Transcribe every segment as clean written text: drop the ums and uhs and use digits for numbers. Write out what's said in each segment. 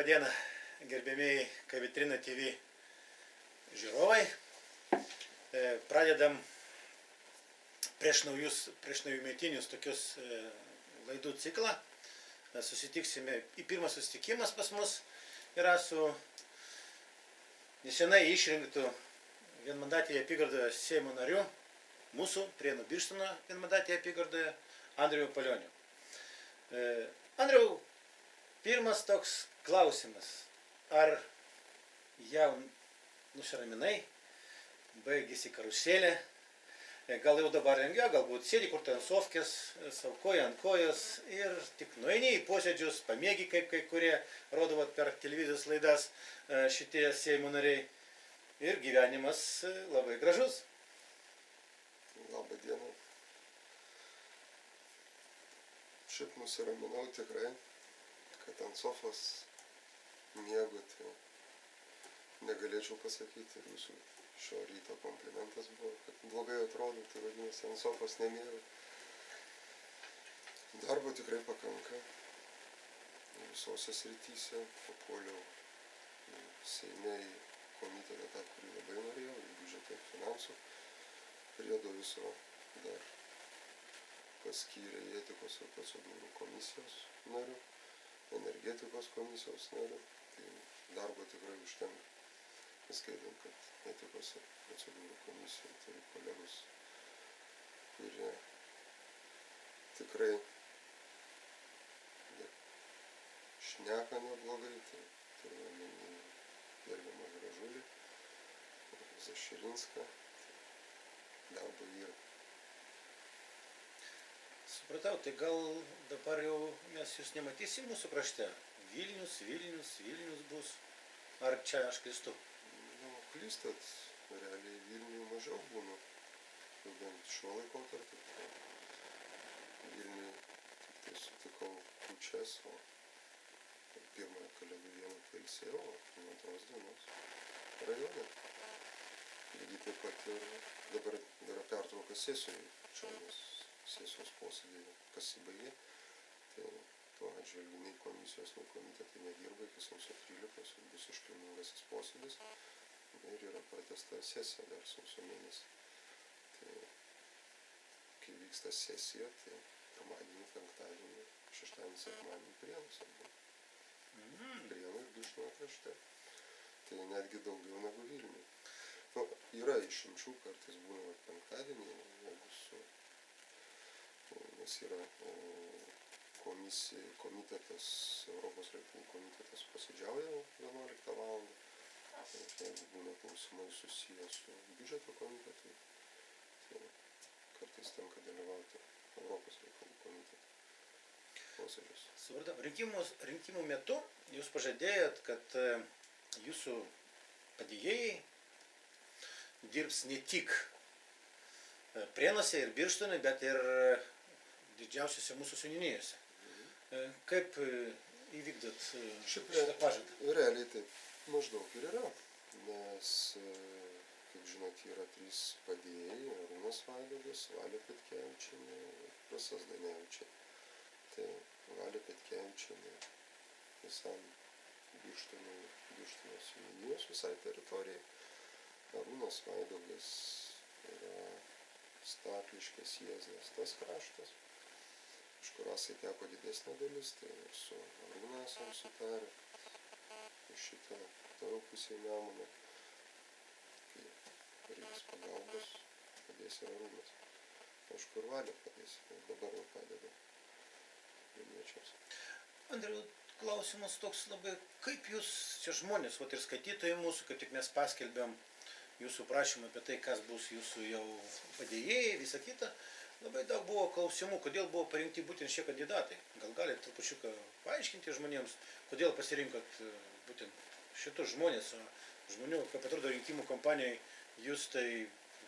Labą dieną, gerbėmiai Kavitrina TV žiūrovai. Pradedam prieš naujumetinius tokius laidų ciklą. Susitiksime, pirmas susitikimas pas mus yra su nesenai išrinktu vienmandatėje apygardoje Seimo nariu, mūsų Prienų Birštono vienmandatėje apygardoje Andriumi Palioniu. Andriau, pirmas toks klausimas. Ar jau nusiraminai, baigėsi karuselė, gal jau dabar lengviau, galbūt sėdi kur ten sofkės, savo koją ant kojos ir tik nueini į posėdžius, pamėgi, kaip kai kurie rodovat per televizijos laidas šitie Seimo nariai. Ir gyvenimas labai gražus. Labą dieną. Šiaip nusiraminau tikrai, kad ant sofos miegu, tai negalėčiau pasakyti. Ir jūsų šio ryto komplimentas buvo, kad blogai atrodo, tai vadinasi, ant sofos nemiegu. Darbo tikrai pakanka visose srityse. Papuoliau Seime į komitetą, tą, kurį labai norėjau, į biudžeto ir finansų. Priedo viso dar paskyrė etikos ir procedūrų komisijos nariu, energetikos komisijos nariu. Tai darbo tikrai užtenka. Įskaitant, kad etikos ir procedūrų komisija turi kolegus, kurie tikrai šneka neblogai. Tai turiu omeny gerbiamą Gražulį, Zaširinską, darbo vyra. Supratau, tai gal dabar jau mes jūs nematysim mūsų krašte? Vilnius bus. Ar čia aš klystu? Klystat, realiai Vilniuje mažiau būnu, jau bent šiuo laikotarpiu. Vilniuje tik tai sutikau kūčias, o pirmąją kalėdų dieną pailsėjau, o nuo antros dienos rajone. Lygiai taip pat ir dabar yra pertrauka sesijoje, čia nes sesijos posėdėje pasibaigė, tai tuo atžvilgiu nei komisijos, nei komitetai nedirba iki sausio 13 ir bus iškilmingasis posėdis ir yra pratęsta sesija dar sausio mėnesį. Tai kai vyksta sesija, tai pirmadienį, penktadienį, šeštadienį, sekmadienį Prienuose būna. Prienų ir Birštono krašte. Tai netgi daugiau negu Vilniuje. Yra išimčių, kartais būna penktadienį, jeigu nes yra komitetas, Europos reikalų komitetas posėdžiauja 11 valandą. Jeigu būna klausimai susiję su biudžeto komitetu, tai kartais tenka dalyvauti Europos reikalų komiteto posėdžius. Supratau, rinkimų metu jūs pažadėjot, kad jūsų padėjėjai dirbs ne tik Prienuose ir Birštone, bet ir didžiausiose mūsų seniūnijose. Kaip įvykdot šitą pažadą? Realiai taip maždaug ir yra, nes, kaip žinot, yra 3 padėjėjai, Arūnas Vaidotas, Valė Petkevičienė ir Rasas Danevičienė. Tai Valė Petkevičienė visam Birštono seniūnijos visai teritorijai, Arūnas Vaidotas yra Stakliškės Jieznas tas kraštas, iš kurios teko didesnė dalis, tai ir su Arūnu esam sutarę. Šitą tavo pusėje Nemuno, kai reiks pagalbos, padės ir Arūnas. Aišku, ir Valė padės, dabar jau padeda vilniečiams. Andriau, klausimas toks labai, kaip jūs, čia žmonės, ir skaitytojai mūsų, kaip tik mes paskelbėm jūsų prašymą apie tai, kas bus jūsų jau padėjėjai, visa kita, labai daug buvo klausimų, kodėl buvo parinkti būtent šie kandidatai. Gal galite trupučiuką paaiškinti žmonėms, kodėl pasirinkot būtent šitus žmonės, o žmonių, kaip atrodo, rinkimų kampanijai jūs tai,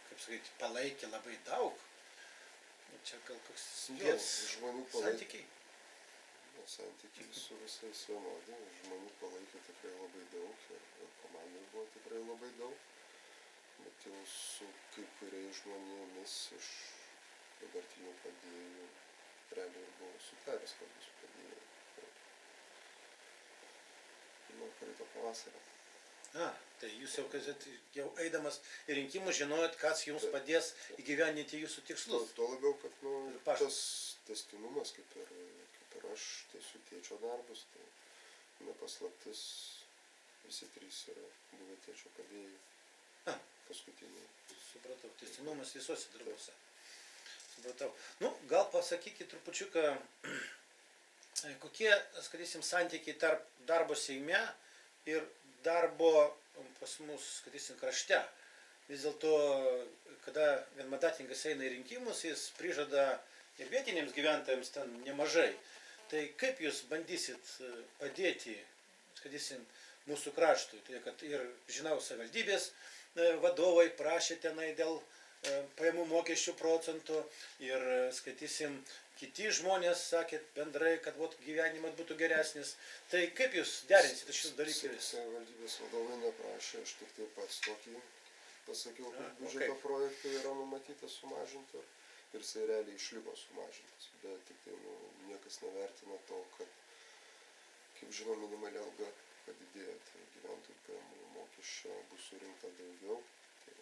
kaip sakyti, palaikė labai daug. Čia gal koks santykiai? Santykiai su visais vienodi, žmonių palaikė tikrai labai daug ir komandai buvo tikrai labai daug. Bet jau su kai kuriais žmonėmis iš dabartinių padėjėjų realiai ir buvo sutaręs, kad bus padėjėjai. praeito pavasario. Tai jūs jau eidamas į rinkimus žinojot, kas jums padės įgyvendinti jūsų tikslus. Tuo labiau, kad Ir pažadus. tas tęstinumas, kaip ir aš tęsiu tėčio darbus, tai nepaslaptis, visi trys yra buvę tėčio padėjai paskutiniai. Supratau, tęstinumas visuose darbuose. Supratau. Gal pasakykit trupučiuką, kokie, sakysim, santykiai tarp darbo Seime ir darbo pas mus, sakysim, krašte. Vis dėlto, kada vienmandatininkas eina į rinkimus, jis prižada ir vietiniams gyventojams ten nemažai. Tai kaip jūs bandysit padėti, sakysim, mūsų kraštui? Tai kad ir, žinau, savivaldybės vadovai prašė tenai dėl pajamų mokesčių procentų ir, skaitysim, kiti žmonės sakėt bendrai, kad gyvenimas būtų geresnis. Tai kaip jūs derinsite šius dalykus? Savivaldybės vadovai neprašė, aš tik taip pats tokį pasakiau, kad biudžeto projektai yra numatytas sumažinti ir jisai realiai išliko sumažintas. Bet tik tai niekas nevertina to, kad, kaip žinom, minimali alga padidėjo, tai gyventojų pajamų mokesčio bus surinkta daugiau, tai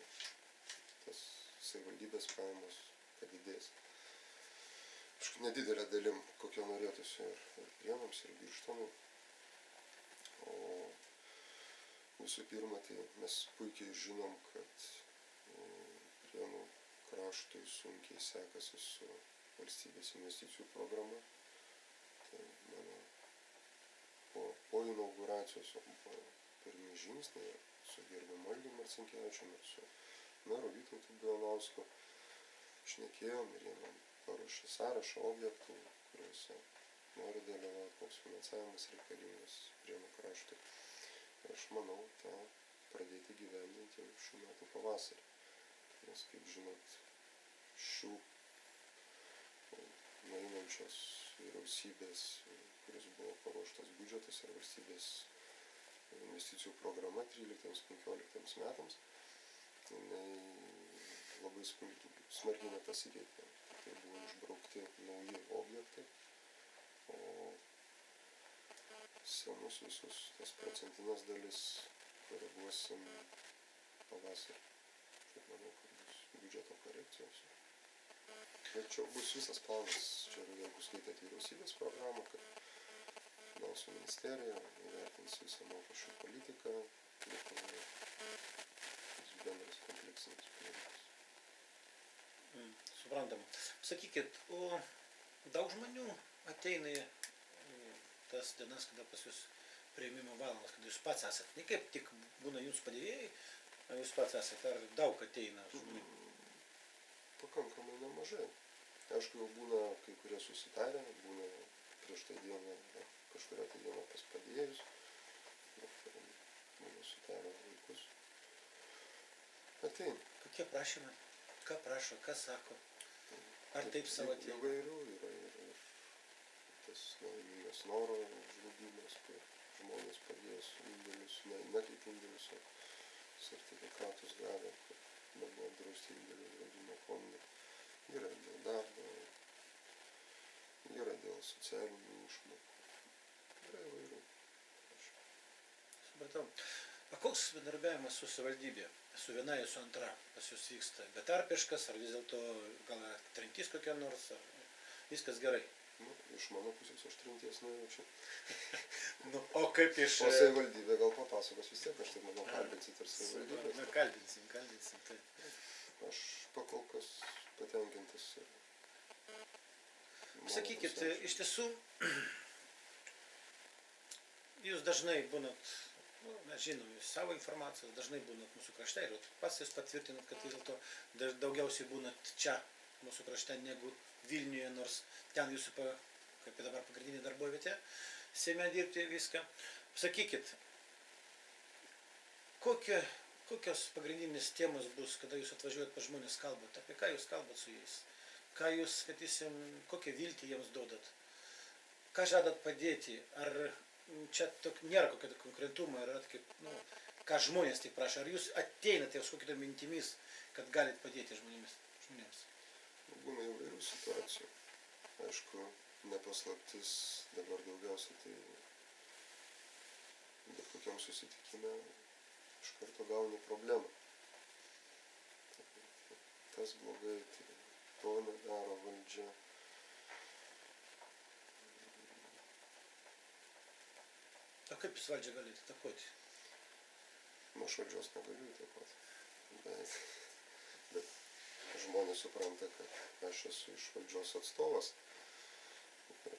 tas savivaldybės pajamos padidės. Nedidelė dalim, kokia norėtųsi ir Prienams, ir Birštonui. O visų pirma, tai mes puikiai žinom, kad Prienų kraštui sunkiai sekasi su valstybės investicijų programa. Tai mano po inauguracijos pirmi žingsniai su gerbiamu Algiu Marcinkevičiumi ir su meru Vytautu Bielausku šnekėjom ir jie man paruošė sąrašą objektų, kuriuose nori dalyvauti, koks finansavimas reikalingas Prienų kraštui. Ir aš manau, tą pradėti gyvendinti jau šių metų pavasarį. Nes, kaip žinot, šių nueinančios vyriausybės, kuris buvo paruoštas biudžetas ir valstybės investicijų programa 13-15 metams, jinai labai smarkiai nepasikeitė. Tai buvo išbraukti nauji objektai, o senus visus tas procentinės dalis koreguosim pavasarį. Tai manau, kad bus biudžeto korekcijos. Ir čia bus visas planas, čia jeigu skaitėt vyriausybės programą, kad Finansų ministerija įvertins visą mokesčių politiką, Lietuvoje bendras kompleksinis sprendimas. Suprantam. Sakykit, o daug žmonių ateina į tas dienas, kada pas jūs priėmimo valandas, kada jūs pats esat. Ne kaip tik būna jums padėjėjai, jūs pats esat, ar daug ateina žmonių? Pakankamai nemažai. Aišku, jau būna kai kurie susitarę, būna prieš tai dieną, kažkuria tai diena pas padėjėjus, būna sutarę vaikus. Ateina. Kokie prašymai? Ką prašo, ką sako? Ar taip savo ateina? Įvairių yra ir tas nelaimingas noro žlugimas, kur žmonės padės indėlius, ne kaip indėlius, o sertifikatus gavę, kad nebuvo apdrausti indėlių draudimo fondai. Yra dėl darbo, yra dėl socialinių išmokų, yra įvairių. Supratau. O koks bendarbiavimas su savivaldybė? Su viena ir su antra pas jūs vyksta? Betarpiškas, ar vis dėlto gal trintis kokia nors, ar viskas gerai? Iš mano pusės aš trinties nejaučiu. O kaip iš... O savivaldybė gal papasakos vis tiek, aš tai manau kalbinsit ir savivaldybės. Kalbinsim, tai. Aš pakol kas patenkintas. Sakykit, iš tiesų, jūs dažnai būnat, mes žinom, jūs savo informacijos, dažnai būnat mūsų krašte ir pats jūs patvirtinat, kad vis dėlto daugiausiai būnat čia, mūsų krašte, negu Vilniuje, nors ten jūsų, kaip ir dabar, pagrindinė darbovietė, Seime dirbti viską. Sakykit, kokios pagrindinės temos bus, kada jūs atvažiuojat pas žmonės kalbat, apie ką jūs kalbat su jais? Ką jūs, sakysim, kokią viltį jiems duodat? Ką žadat padėti? Ar čia nėra kokio konkretumo, yra kaip, ką žmonės tik prašo? Ar jūs ateinate su kokio mintimis, kad galit padėti žmonėms? Būna įvairių situacijų. Aišku, nepaslaptis dabar daugiausiai tai bet kokia tokiam susitikime iš karto gauni problemą. Tas blogai, tai to nedaro valdžia. O kaip jūs valdžią galite įtakoti? Aš valdžios negaliu įtakoti. Bet žmonės supranta, kad aš esu iš valdžios atstovas. Ir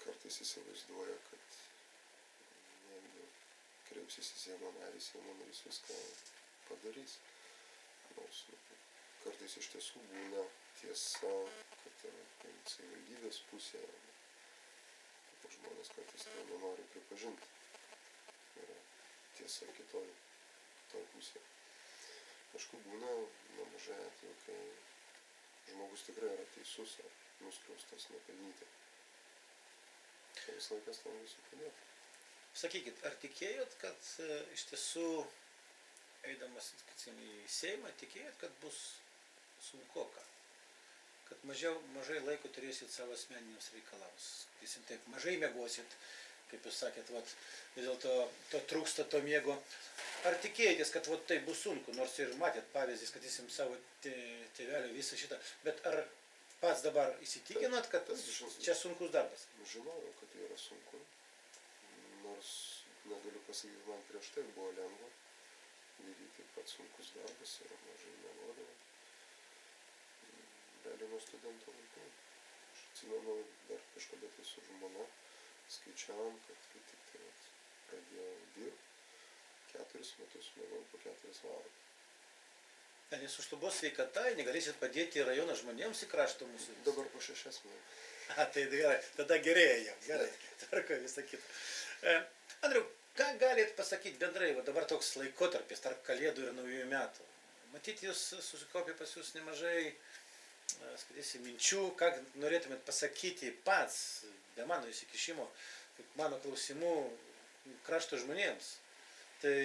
kartais įsivaizduoja, kad jeigu kreipsis į Seimo narys viską padarys. Nors kartais iš tiesų būna tiesa, kad savivaldybės pusėje žmonės kartais tai nenori pripažinti. Yra tiesa kitoj pusėje. Aišku, būna nemažai atvejų, kai žmogus tikrai yra teisus ar nuskriaustas nepelnytai. Tai visą laiką stengiuosi padėti. Sakykit, ar tikėjot, kad iš tiesų, eidamas į Seimą, tikėjot, kad bus sunkoka? Kad mažai laiko turėsit savo asmeniniams reikalams. Sakysim taip, mažai miegosit, kaip jūs sakėt, vis dėlto to trūksta to miego. Ar tikėjotės, kad tai bus sunku, nors ir matėt pavyzdys, kad jis savo tėvelio visą šitą, bet ar pats dabar įsitikinot, kad čia sunkus darbas? Žinojau, kad tai yra sunku, nors negaliu pasakyti, man prieš tai buvo lengva, lygiai taip pat sunkus darbas ir mažai miegodavau. Realiai nuo studento laikų. Aš atsimenu, dar kažkada tai su žmona skaičiavom, kad kai tik tai pradėjau dirbti, 4 metus miegojau po 4 valandas. Nes užlubos sveikata, negalėsit padėti rajono žmonėms į krašto mūsų. Dabar po 6 metų. Tai gerai, tada gerėja jam, gerai, tvarka visą kitą. Andriau, ką galit pasakyti bendrai, dabar toks laikotarpis tarp Kalėdų ir Naujųjų metų? Matyt, jūs susikopė pas jūs nemažai minčių, ką norėtumėt pasakyti pats, be mano įsikišimo, mano klausimų krašto žmonėms. Tai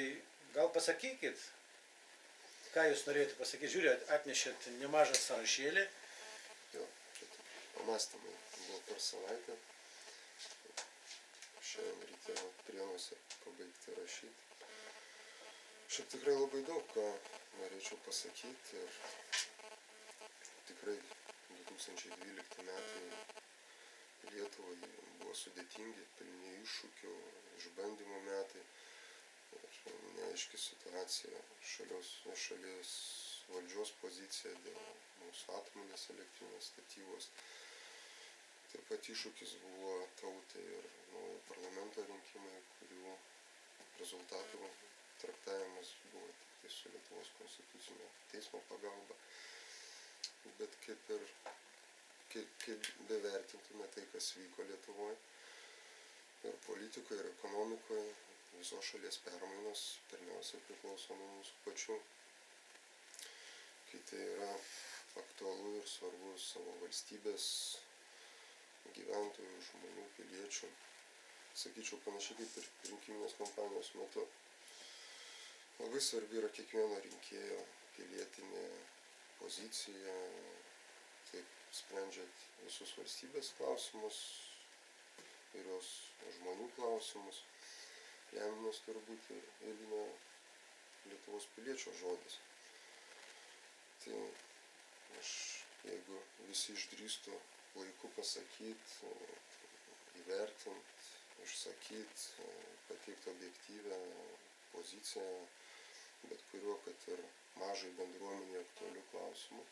gal pasakykit, ką jūs norėjote pasakyti. Žiūrėt, atnešėt nemažą sąrašėlį. Jo, čia pamastymai buvo per savaitę. Šiandien ryte Prienuose pabaigti rašyti. Šiaip tikrai labai daug ką norėčiau pasakyti. Ir tikrai 2012 metai Lietuvai buvo sudėtingi, pilni iššūkių, išbandymų metai ir neaiški situacija, šalies valdžios pozicija dėl mūsų atominės elektrinės statybos. Taip pat iššūkis buvo tautai ir naujo parlamento rinkimai, kurių rezultatų traktavimas buvo tik tai su Lietuvos konstitucinio teismo pagalba. Bet kaip bevertintume tai, kas vyko Lietuvoje, ir politikoje, ir ekonomikoje, visos šalies permainos pirmiausia priklauso nuo mūsų pačių. Kai tai yra aktualu ir svarbu savo valstybės gyventojų, žmonių, piliečių, sakyčiau, panašiai kaip ir rinkiminės kampanijos metu. Labai svarbi yra kiekvieno rinkėjo pilietinė pozicija, taip sprendžiant visus valstybės klausimus ir jos žmonių klausimus, lemiamas turi būti ir eilinio Lietuvos piliečio žodis. Tai aš, jeigu visi išdrįstų laiku pasakyti, įvertinti, išsakyti, pateikti objektyvią poziciją, bet kuriuo, kad ir mažai bendruomenė aktualių klausimų,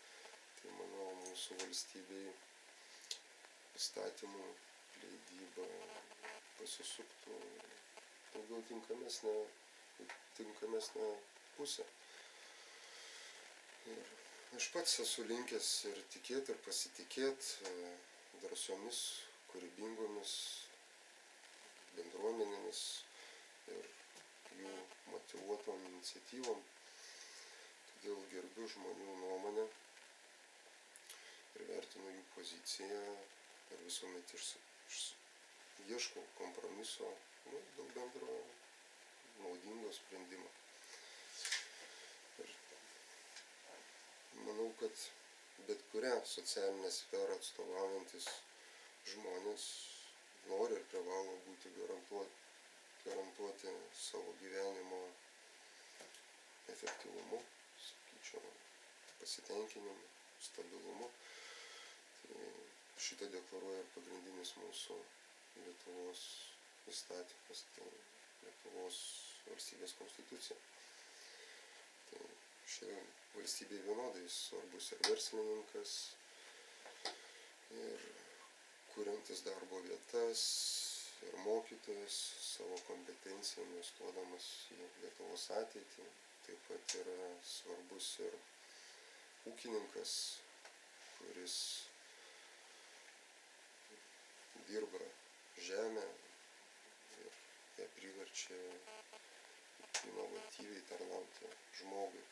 tai manau mūsų valstybei įstatymų leidyba pasisuktų daugiau tinkamesnė pusė. Ir aš pats esu linkęs ir tikėti, ir pasitikėti drąsiomis, kūrybingomis bendruomenėmis ir jų motyvuotom iniciatyvom. Todėl gerbiu žmonių nuomonę ir vertinu jų poziciją ir visuomet ieškau kompromiso dėl bendro naudingo sprendimo. Ir manau, kad bet kurią socialinę sferą atstovaujantis žmonės nori ir privalo būti garantuoti savo gyvenimo efektyvumu, sakyčiau, pasitenkinimu, stabilumu. Tai šitą deklaruoja ir pagrindinis mūsų Lietuvos įstatymas, tai Lietuvos valstybės konstitucija. Tai šiai valstybei vienodai svarbus ir verslininkas, ir kuriantis darbo vietas, ir mokytojas savo kompetenciją investuodamas į Lietuvos ateitį. Taip pat yra svarbus ir ūkininkas, kuris dirba žemę ir ją priverčia inovatyviai tarnauti žmogui.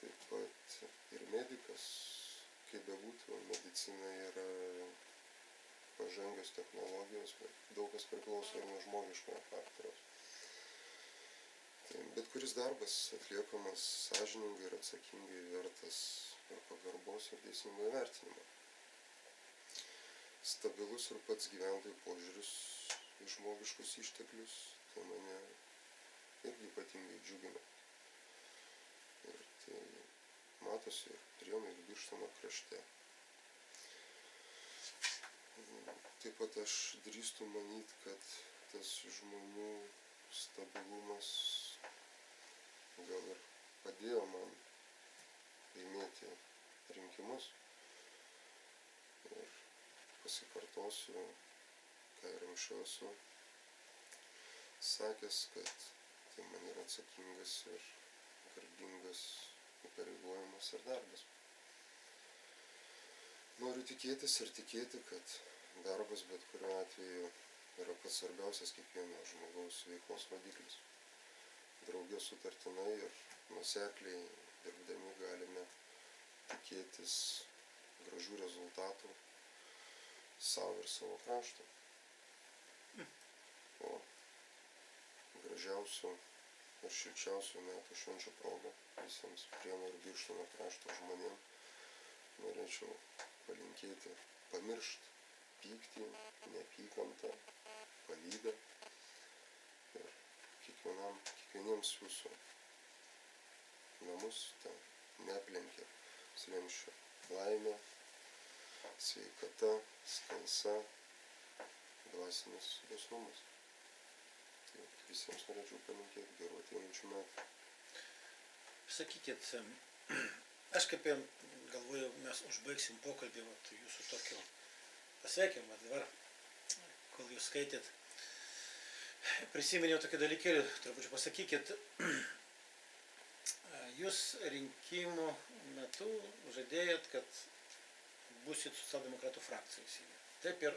Taip pat ir medikas, kaip bebūtų, medicina yra pažangios technologijos, bet daug kas priklauso ir nuo žmogiškojo faktoriaus. Tai bet kuris darbas atliekamas sąžiningai ir atsakingai vertas ir pagarbos ir teisingo įvertinimo. Stabilus ir pats gyventojų požiūris į žmogiškus išteklius, tai mane irgi ypatingai džiugina. Ir tai matosi ir Prienų ir Birštono krašte. Taip pat aš drįstu manyti, kad tas žmonių stabilumas gal ir padėjo man laimėti rinkimus. Ir pasikartosiu, ką ir anksčiau esu sakęs, kad tai man yra atsakingas ir garbingas įpareigojimas ir darbas. Noriu tikėtis ir tikėti, kad darbas bet kuriuo atveju yra pats svarbiausias kiekvieno žmogaus veiklos rodiklis. Drauge sutartinai ir nuosekliai dirbdami galime tikėtis gražių rezultatų savo ir savo kraštui. O gražiausių ir šilčiausių metų švenčių proga visiems Prienų ir Birštono krašto žmonėm norėčiau palinkėti pamiršti pyktį, neapykantą, pavydą ir kiekvieniems jūsų namus ten neaplenkia slenksčio laimė, sveikata, skalsa, dvasinis dosnumas. Tai visiems norėčiau palinkėti gerų ateinančių metų. Sakykit, aš kaip jau galvoju, mes užbaigsim pokalbį jūsų tokiu pasveikinimą. Dabar, kol jūs skaitėt, prisiminiau tokį dalykėlį, turbūt pasakykit, jūs rinkimų metu žadėjot, kad būsit socialdemokratų frakcijos. Taip ir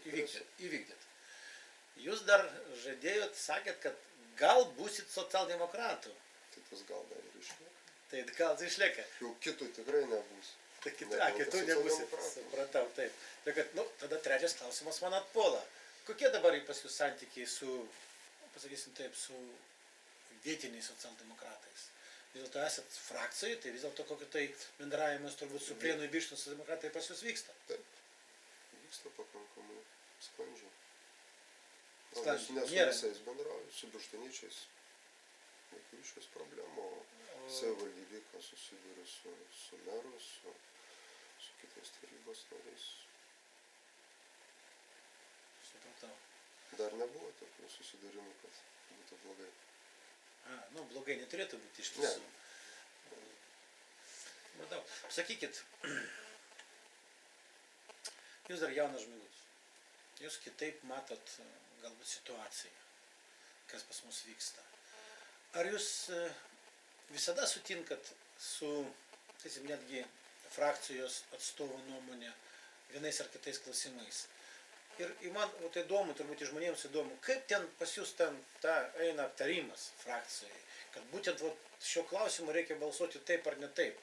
įvykdėt. Jūs dar žadėjot, sakėt, kad gal būsit socialdemokratų. Tai tas gal dar ir išlieka. Tai gal tai išlieka. Jau kitų tikrai nebus. Tai kitų nebusit. Supratau, taip. Tai kad, tada trečias klausimas man atpuola. Kokie dabar pas jūs santykiai su, pasakysim taip, su vietiniais socialdemokratais? Vis dėlto esat frakcijai, tai vis dėlto kokio tai bendravimas turbūt su Prienų ir Birštono socialdemokratai pas jūs vyksta. Taip. Vyksta pakankamai sklandžiai. Sklandžiai. Ne su visais bendrauju, su birštoniečiais. Jokių išvis problemų. Savivaldybė, ką susiduria su meru, su kitais tarybos nariais. Supratau. Dar nebuvo tokių susidūrimų, kad būtų blogai. Blogai neturėtų būti iš tiesų. Matau. Sakykit, jūs dar jaunas žmogus. Jūs kitaip matot galbūt situaciją, kas pas mus vyksta. Ar jūs visada sutinkat su, netgi frakcijos atstovų nuomonė vienais ar kitais klausimais? Ir man įdomu, turbūt žmonėms įdomu, kaip ten pas jūs eina aptarimas frakcijai, kad būtent šio klausimu reikia balsuoti taip ar ne taip.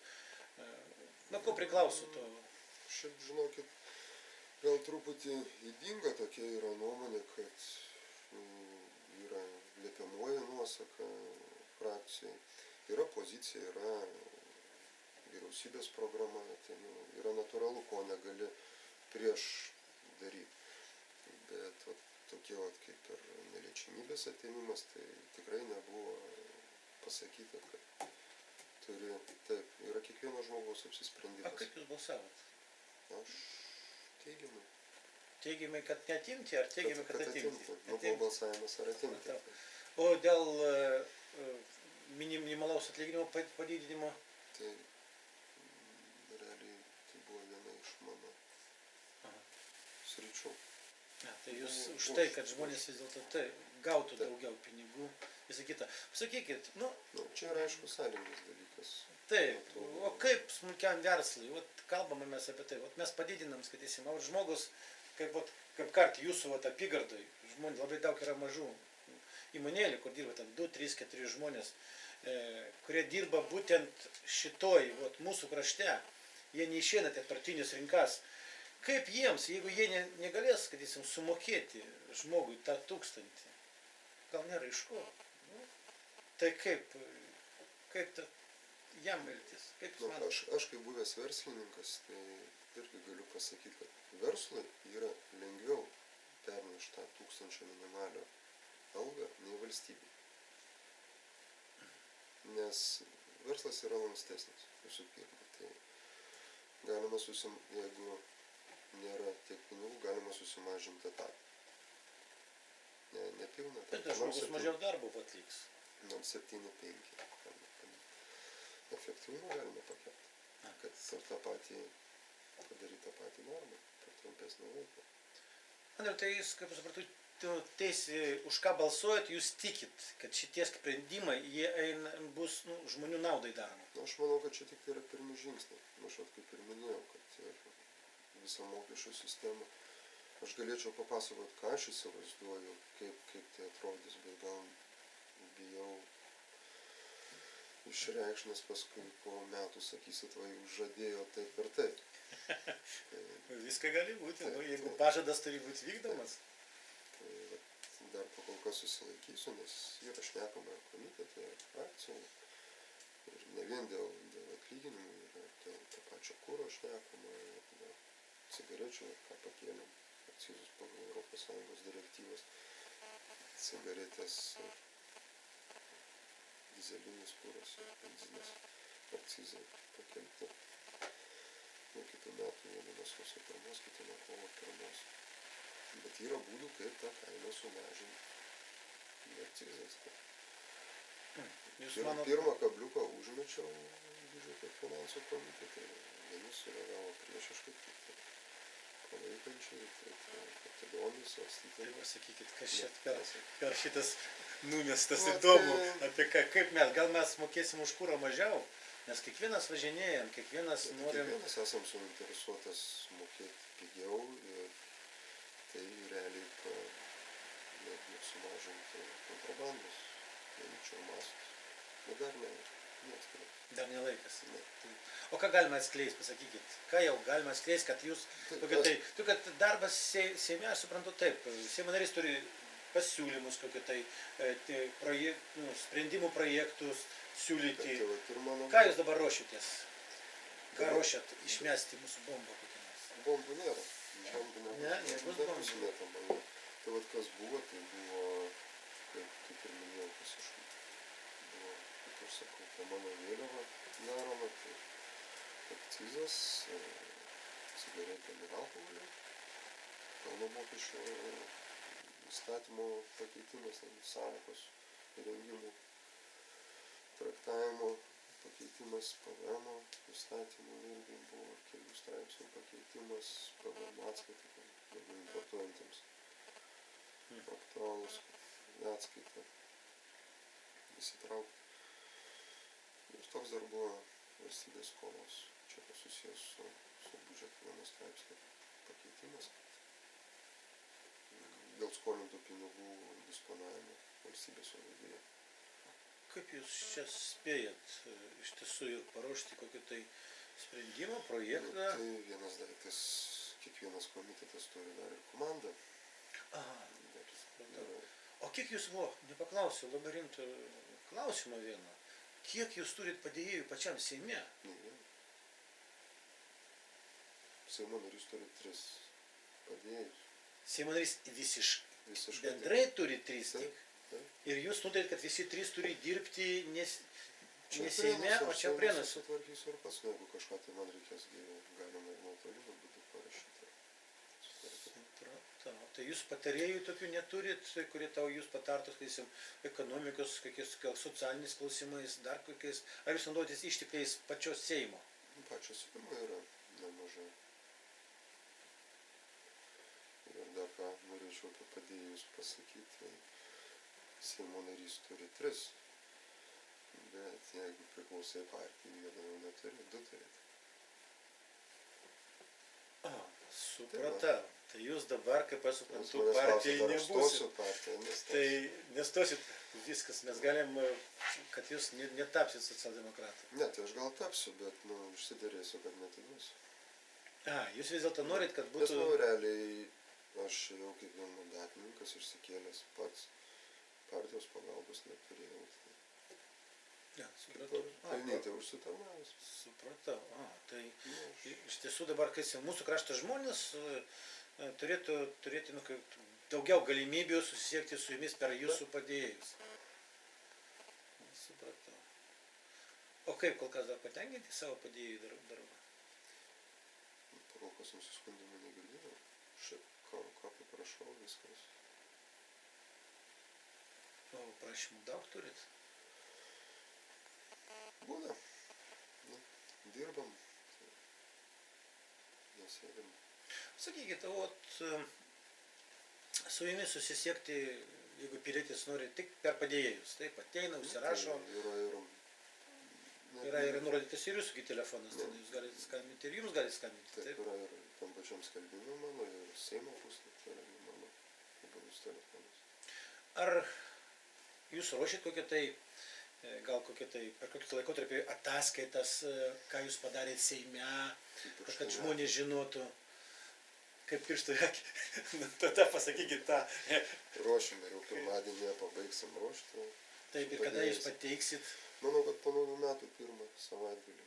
Nuo ko priklauso to? Šiaip, žinokit, gal truputį ydinga tokia yra nuomonė, kad yra liepiamoji nuosaka frakcijai. Yra pozicija, yra vyriausybės programa, tai yra natūralu, ko negali prieš daryti. Bet tokie vat, kaip ir neliečiamybės atėmimas, tai tikrai nebuvo pasakyta, kad turi, taip, yra kiekvieno žmogaus O apsisprendimas. kaip jūs balsavot? Aš teigiamai. Teigiamai, kad neatimti, ar teigiamai, kad atimti? Nu, buvo balsavimas ar atimti. O dėl minimalaus atlyginimo padidinimo? Tai realiai tai buvo viena iš mano Aha. sričių. Ja, tai jūs už tai, kad žmonės vis dėlto tai gautų daugiau pinigų, visą kitą. Sakykit, nu, Nu, čia yra aišku sąlyginis dalykas. taip, o kaip smulkiam verslui, vat kalbame mes apie tai, vat mes padidinam, skaitysim, o žmogus, kaip kart jūsų vat apygardoj, žmonių labai daug yra mažų įmonėlių, kur dirba tam 2, 3, 4 žmonės, kurie dirba būtent šitoj, vat mūsų krašte, jie neišeina tarptautines rinkas. Kaip jiems, jeigu jie negalės, skaitysim, sumokėti žmogui tą 1000, gal nėra iš ko? Nu, tai kaip jam elgtis? Kaip jūs Nu, manote? aš kaip buvęs verslininkas, tai irgi galiu pasakyti, kad verslui yra lengviau pernešti tą 1000 minimalio algą nei valstybei. Nes verslas yra lankstesnis, visų pirma. Tai galima jeigu nėra tiek pinigų, galima susimažinti etatą. Ne pilną etatą. Bet žmogus mažiau darbo atliks. 0,75. Efektyvumą galima pakelti. Kad ir tą patį, padaryti tą patį darbą per trumpesnį laiką. Andriau, tai jūs, kaip supratau, už ką balsuojat, jūs tikit, kad šitie sprendimai, jie bus žmonių naudai daromi. Nu, aš manau, kad čia tik tai yra pirmi žingsniai. Aš kaip ir minėjau, kad visą mokesčių sistemą aš galėčiau papasakoti, ką aš įsivaizduoju, kaip tai atrodys, bet gal bijau išreikšti, nes paskui po metų sakysit, va, jūs žadėjo taip ir taip. Viską gali būti, jeigu pažadas turi būti vykdomas. Tai dar pakol kas susilaikysiu, nes yra šnekama komitete akcijų. Ir ne vien dėl atlyginimų, yra dėl to pačio kuro šnekama, dėl cigarečių, ką pakėlėm akcizus pagal Europos Sąjungos direktyvas. Cigaretės, dizelinis kuras ir benzinas akcizai pakelti. Nuo kitų metų vieni nuo sausio 1, kiti nuo kovo 1. Bet yra būdų, kaip tą kainą sumažinti akcizais. Pirmą kabliuką užmečiau biudžeto finansų komitete. Vieni sureagavo priešiškai, kiti palaikančiai, tai domisi, svarstyti. Tai pasakykit, kas čia per šitas numestas įdomu, apie ką, kaip mes, gal mes mokėsim už kūrą mažiau, nes kiekvienas važinėjam, kiekvienas norim. Kiekvienas esam suinteresuotas mokėti pigiau ir tai realiai netgi sumažinti kontrabandos ganyčio mastus. Bet dar neatskleidžiu. Dar nelaikas. Ne. O ką galima atskleisti, pasakykit? Ką jau galima atskleisti, kad jūs, kad darbas Seime, aš suprantu taip, Seimo narys turi pasiūlymus, kokie tai sprendimų projektus siūlyti. Ką jūs dabar ruošiatės? Ką ruošiat išmesti mūsų bombą kokią nors? Bombų nėra. Nebus bombų. Tai vat kas buvo, tai buvo, kaip ir minėjau, kas iš buvo, kaip aš sakau, po mano vėliava daroma, tai akcizas, cigaretėm ir alkoholiu, pelno mokesčio įstatymo pakeitimas, sąvokos įrengimų traktavimo pakeitimas, PVM įstatymų irgi buvo kelių straipsnių pakeitimas, PVM atskaita, daugiau importuojantiems aktualūs atskaita įsitraukti. Ir toks dar buvo valstybės skolos, čia susijęs su biudžeto vienos straipsnio pakeitimas, dėl skolintų pinigų disponavimo valstybės vadovybėje. Kaip jūs čia spėjat iš tiesų ir paruošti kokį tai sprendimą, projektą? Tai vienas dalykas, kiekvienas komitetas turi dar ir komandą. O kiek jūs, nepaklausiu, labai rimto klausimo vieno, kiek jūs turit padėjėjų pačiam Seime? Ne vieną. Seimo narys turi 3 padėjėjus. Seimo narys visiškai. Bendrai turi 3 Taip, tik. taip. Ir jūs nutarėt, kad visi 3 turi dirbti ne Seime, Prienuose, o aš čia Seimas Prienuose. susitvarkysiu ir pats, jeigu kažką tai man reikės, galima ir nuotoliniu būdu parašyti. Supratau. Tai jūs patarėjų tokių neturit, kurie tau jūs patartų, sakysim, ekonomikos, kokiais gal socialiniais klausimais, dar kokiais, ar jūs naudojatės ištikliais pačios Seimo? Pačio Seimo yra nemažai. Ir dar ką norėčiau apie padėjėjus pasakyti, tai Seimo narys turi 3, bet jeigu priklausai partijai, vieną jau neturi, 2 turėti. Supratau. Tai jūs dabar, kaip aš suprantu, Manęs partijai klausia, ar aš stosiu nebūsit. partiją, nestosiu. Tai nestosit viskas, mes galim, kad jūs netapsit socialdemokratų. Ne, tai aš gal tapsiu, bet, išsiderėsiu, kad netiduosiu. Jūs vis dėlto norit, kad Nes, būtų... realiai, aš jau kaip vienmandatininkas išsikėlęs pats, partijos pagalbos neturėjau. Ja, supratau. Pelnytai užsitarnavęs. Supratau. Tai Nu, aš- iš tiesų dabar, kai mūsų krašto žmonės turėtų turėti daugiau galimybių susisiekti su jumis per jūsų padėjėjus. Supratau. O kaip kol kas dar patenkinti savo padėjėjų darbą? Kol kas nusiskundimų negirdėjau. Šiaip ką paprašau, viskas. O prašymų daug turit? Būna. Dirbam. Nesėdim. Sakykite, su jumis susisiekti, jeigu pilietis nori, tik per padėjėjus. Taip, ateina, užsirašo. Yra ir nurodytas ir jūsų telefonas, tada jūs galite skambinti ir jums galite skambinti. Taip, yra ir tam pačiam skelbime mano, ir Seimo puslapyje yra mano mobilus telefonas. Ar jūs ruošit kokią tai, gal kokią tai, per kokį tai laikotarpį ataskaitas, ką jūs padarėt Seime, kad žmonės žinotų, kaip pirštų akį. Tada pasakykit tą. Ruošim ir jau pirmadienį pabaigsim ruošti. Taip, ir kada jūs pateiksit? Manau, kad po naujų metų pirmą savaitgalį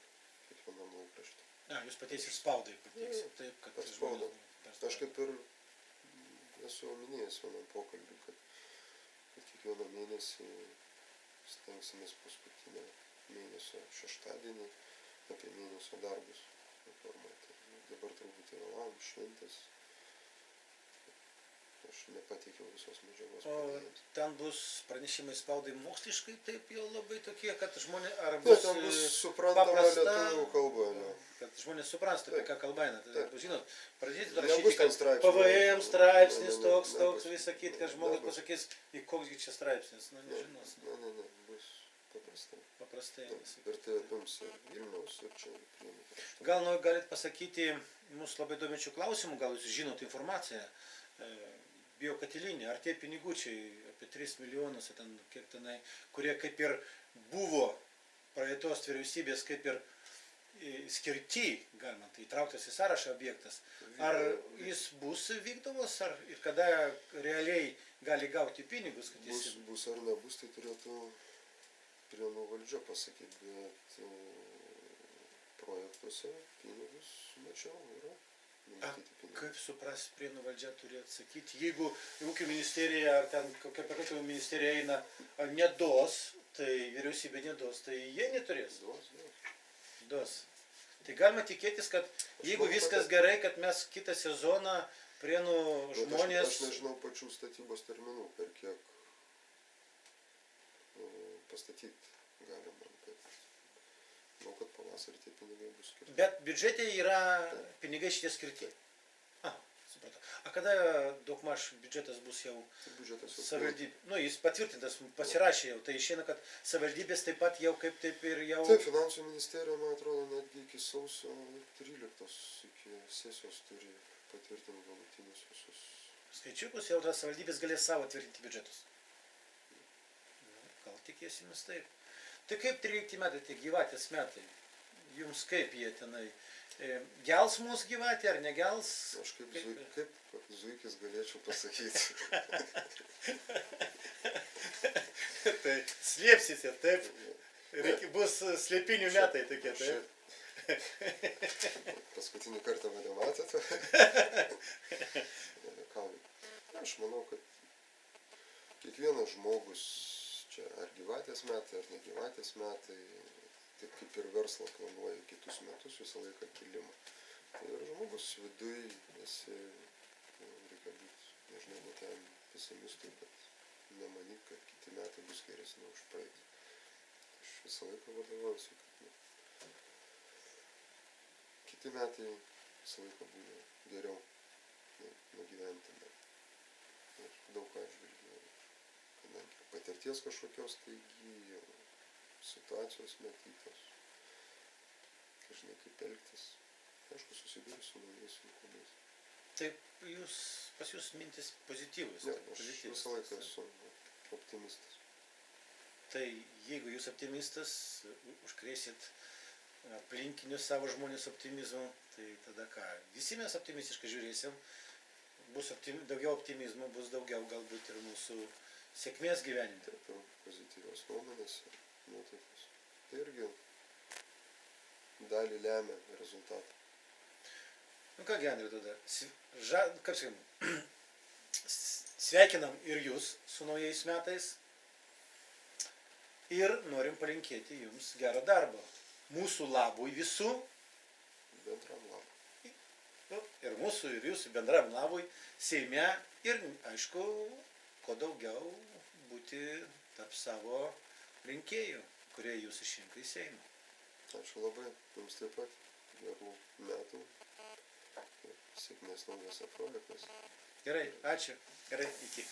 kiekvienam laikraštį. Jūs pateiksit spaudai, pateiksit. Taip, kad Per spaudą. Aš kaip ir esu minėjęs vienam pokalbį, kad kiekvieną mėnesį stengsimės paskutinę mėnesio šeštadienį apie mėnesio darbus informuoti. Dabar truputį vėlavom, šventės. Aš nepateikiau visos medžiagos. O ten bus pranešimai spaudai moksliškai, taip jau labai tokie, kad žmonės, ar Ne, bus ten bus suprantama lietuvių kalba. kad žmonės suprastų, apie ką kalba eina. Taip. Žinot, pradėti Nebus rašyti, ten kad straipsnių. PVM straipsnis Ne, toks, nebus. visa kita, kad žmogus Nebus. pasakys, į koksgi čia straipsnis, nežinos. Ne, bus paprastai. Paprastai. Ir tai apims ir Vilniaus, ir čia Prienų krašto. Gal galit pasakyti mūsų labai dominčių klausimų, gal jūs žinot informaciją, biokatilinė, ar tie pinigučiai apie 3 milijonus, ten, kiek tenai, kurie kaip ir buvo praeitos vyriausybės, kaip ir skirti, galima, tai įtrauktas į sąrašą objektas. Ar jis bus vykdomas, ar ir kada realiai gali gauti pinigus, kad jis... Bus ar nebus, tai turėtų Prienų valdžia pasakyti, bet projektuose pinigus mačiau yra. Kaip supras Prienų valdžia turi atsakyti, jeigu ūkio ministerija ar ten kokia perkatojų ministerija eina nedos, tai vyriausybė nedos, tai jie neturės. Dos. Tai galima tikėtis, kad jeigu viskas gerai, kad mes kitą sezoną Prienų žmonės... Aš nežinau pačių statybos terminų, per kiek pastatyti galima. Manau, kad pavasarį tie pinigai bus skirti. Bet biudžete yra pinigai šitie skirti. Supratau. A kada daugmaž biudžetas bus jau savivaldybė? Nu, jis patvirtintas, pasirašė jau. Tai išeina, kad savivaldybės taip pat jau kaip taip ir jau... Taip, finansų ministerija, man atrodo, netgi iki sausio 13 iki sesijos turi patvirtinti galutinius visus. Skaičiukus jau tas savivaldybės galės savo tvirtinti biudžetus. Gal tikėsimės taip. Tai kaip 13 metai, tai gyvatės metai? Jums kaip jie tenai? Gels mūsų gyvatė ar negels? Aš kaip zuikis galėčiau pasakyti. Tai slėpsite, taip? Bus slėpinių metai tokie, taip? Paskutinį kartą mane matėte. Aš manau, kad kiekvienas žmogus, čia ar gyvatės metai, ar negyvatės metai, taip kaip ir verslo planuoja kitus metus visą laiką kilimą. Tai ir žmogus viduj esi, reikia būti, nežinau, tokiam pesimistui, kad nemanyt, kad kiti metai bus geresni už praeitį. Aš visą laiką vadovausiu, kad kiti metai visą laiką būna geriau nugyventi. Ir daug ką žvelgiu, kadangi patirties kažkokios tai įgyju, situacijos matytos, žinai kaip elgtis. Aišku, susiduriu su naujais sunkumais. Taip, pas jūs mintis pozityvus. Ne, aš visą laiką esu optimistas. Tai jeigu jūs optimistas, užkrėsit aplinkinius savo žmonės optimizmu, tai tada ką? Visi mes optimistiškai žiūrėsim, bus daugiau optimizmo, bus daugiau galbūt ir mūsų sėkmės gyvenime. Taip, ir pozityvios nuomonės ir nuotaikos. Tai irgi dalį lemia rezultatą. Nu ką, Andriau, tada, kaip sakykim, sveikinam ir jūs su naujais metais ir norim palinkėti jums gerą darbą. Mūsų labui visų. Bendram labui. Nu, ir mūsų, ir jūsų bendram labui Seime ir, aišku, kuo daugiau būti tarp savo rinkėjų, kurie jūs išrinko į Seimą. Ačiū labai, jums taip pat gerų metų. Sėkmės naujose projektuose. Gerai, ačiū. Gerai, iki.